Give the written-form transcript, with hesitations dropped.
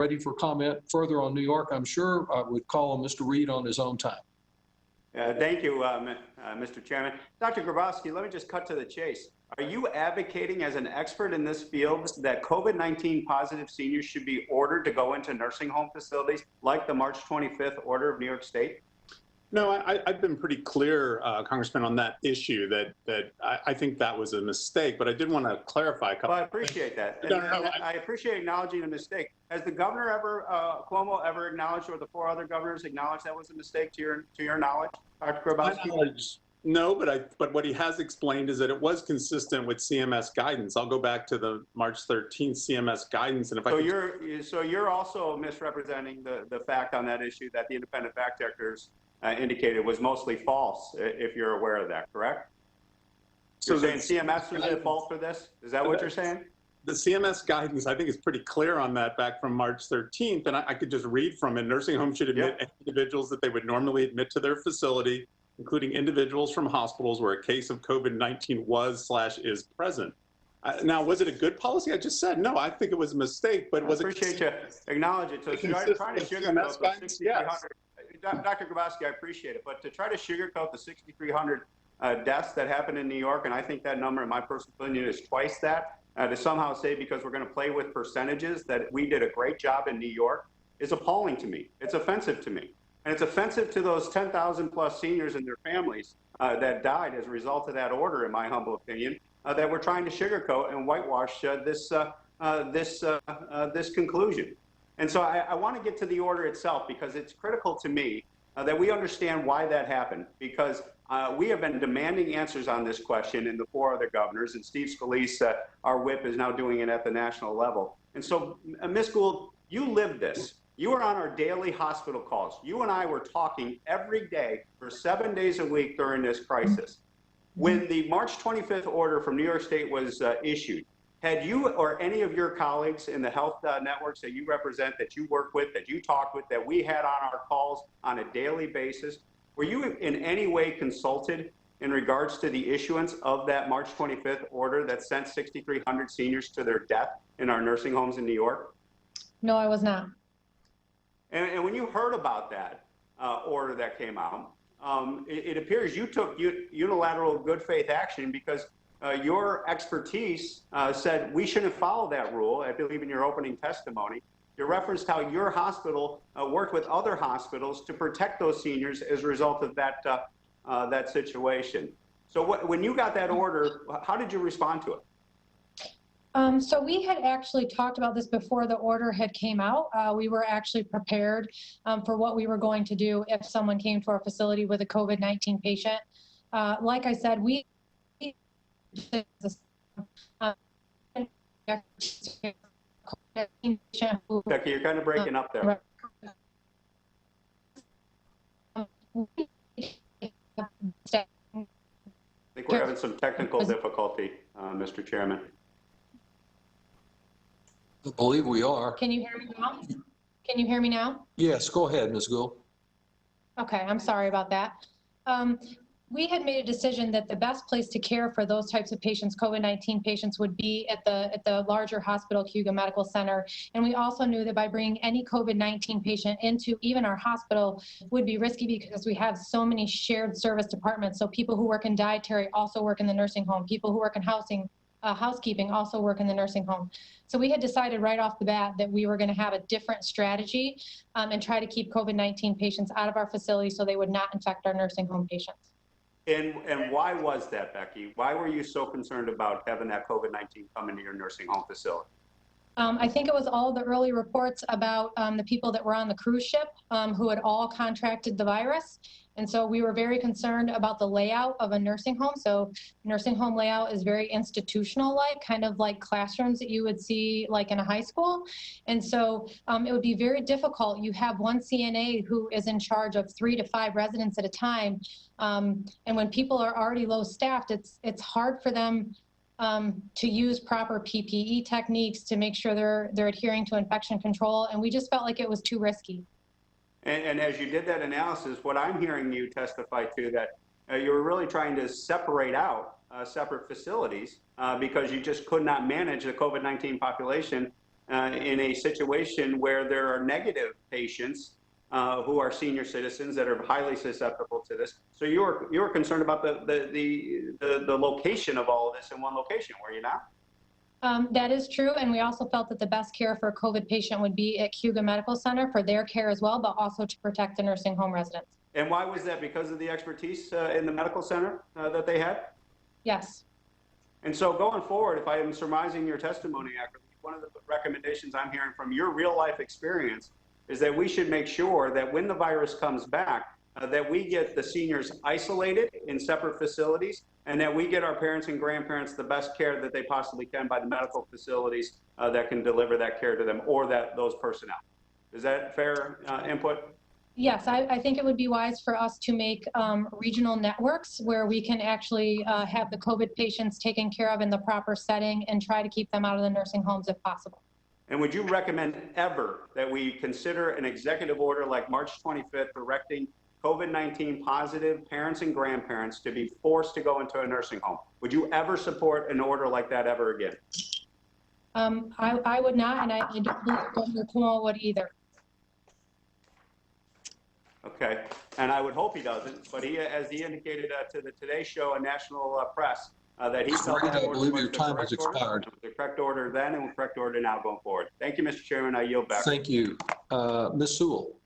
ready for comment further on New York, I'm sure I would call on Mr. Reed on his own time. Thank you, Mr. Chairman. Dr. Grabowski, let me just cut to the chase. Are you advocating as an expert in this field that COVID-19 positive seniors should be ordered to go into nursing home facilities like the March 25th order of New York State? No, I've been pretty clear, Congressman, on that issue that I think that was a mistake, but I did want to clarify a couple. Well, I appreciate that. No, I appreciate acknowledging a mistake. Has the governor ever, Cuomo, ever acknowledged, or the 4 other governors acknowledged that was a mistake to your knowledge, Dr. Grabowski? No, but what he has explained is that it was consistent with CMS guidance. I'll go back to the March 13th CMS guidance, and if so you're also misrepresenting the fact on that issue that the independent fact checkers indicated was mostly false, if you're aware of that, correct? So you're saying CMS was at fault for this? Is that what you're saying? The CMS guidance, I think, is pretty clear on that back from March 13th, and I could just read from it. Nursing homes should admit individuals that they would normally admit to their facility, including individuals from hospitals where a case of COVID-19 was/is present. Now, was it a good policy? I just said, no, I think it was a mistake, but was it? I appreciate you acknowledge it. So trying to sugarcoat the 6,300, Dr. Grabowski, I appreciate it, but to try to sugarcoat the 6,300 deaths that happened in New York, and I think that number, in my personal opinion, is twice that, to somehow say because we're going to play with percentages that we did a great job in New York is appalling to me. It's offensive to me. And it's offensive to those 10,000 plus seniors and their families that died as a result of that order, in my humble opinion, that we're trying to sugarcoat and whitewash this conclusion. And so I want to get to the order itself because it's critical to me that we understand why that happened, because we have been demanding answers on this question in the 4 other governors, and Steve Scalise, our whip, is now doing it at the national level. And so, Ms. Gould, you lived this. You were on our daily hospital calls. You and I were talking every day for 7 days a week during this crisis. When the March 25th order from New York State was issued, had you or any of your colleagues in the health networks that you represent, that you work with, that you talk with, that we had on our calls on a daily basis, were you in any way consulted in regards to the issuance of that March 25th order that sent 6,300 seniors to their death in our nursing homes in New York? No, I was not. And when you heard about that order that came out, it appears you took unilateral good faith action because your expertise said we shouldn't follow that rule. I believe in your opening testimony, you referenced how your hospital worked with other hospitals to protect those seniors as a result of that situation. So when you got that order, how did you respond to it? So we had actually talked about this before the order had came out. We were actually prepared for what we were going to do if someone came to our facility with a COVID-19 patient. Like I said, Becky, you're kind of breaking up there. I think we're having some technical difficulty, Mr. Chairman. I believe we are. Can you hear me now? Can you hear me now? Yes, go ahead, Ms. Gould. Okay, I'm sorry about that. We had made a decision that the best place to care for those types of patients, COVID-19 patients, would be at the larger hospital, Cayuga Medical Center. And we also knew that by bringing any COVID-19 patient into even our hospital would be risky because we have so many shared service departments. So people who work in dietary also work in the nursing home. People who work in housekeeping also work in the nursing home. So we had decided right off the bat that we were going to have a different strategy and try to keep COVID-19 patients out of our facility so they would not infect our nursing home patients. And why was that, Becky? Why were you so concerned about having that COVID-19 come into your nursing home facility? I think it was all the early reports about the people that were on the cruise ship who had all contracted the virus. And so we were very concerned about the layout of a nursing home. So nursing home layout is very institutional-like, kind of like classrooms that you would see like in a high school. And so it would be very difficult. You have one CNA who is in charge of 3 to 5 residents at a time. And when people are already low staffed, it's hard for them to use proper PPE techniques to make sure they're adhering to infection control. And we just felt like it was too risky. And as you did that analysis, what I'm hearing you testify to, that you were really trying to separate out separate facilities because you just could not manage the COVID-19 population in a situation where there are negative patients who are senior citizens that are highly susceptible to this. So you were concerned about the location of all of this in one location, were you not? That is true, and we also felt that the best care for a COVID patient would be at Hugo Medical Center for their care as well, but also to protect the nursing home residents. And why was that? Because of the expertise in the medical center that they had? Yes. And so going forward, if I am surmising your testimony accurately, one of the recommendations I'm hearing from your real life experience is that we should make sure that when the virus comes back, that we get the seniors isolated in separate facilities, and that we get our parents and grandparents the best care that they possibly can by the medical facilities that can deliver that care to them, or those personnel. Is that fair input? Yes, I think it would be wise for us to make regional networks where we can actually have the COVID patients taken care of in the proper setting and try to keep them out of the nursing homes if possible. And would you recommend ever that we consider an executive order like March 25th directing COVID-19 positive parents and grandparents to be forced to go into a nursing home? Would you ever support an order like that ever again? I would not, and I don't believe Governor Cuomo would either. Okay, and I would hope he doesn't, but as he indicated to the Today Show and national press, that he felt Reed, that I order believe was your the time correct has order. expired. It was the correct order then and the correct order now going forward. Thank you, Mr. Chairman. I yield back. Thank you. Ms. Sewell.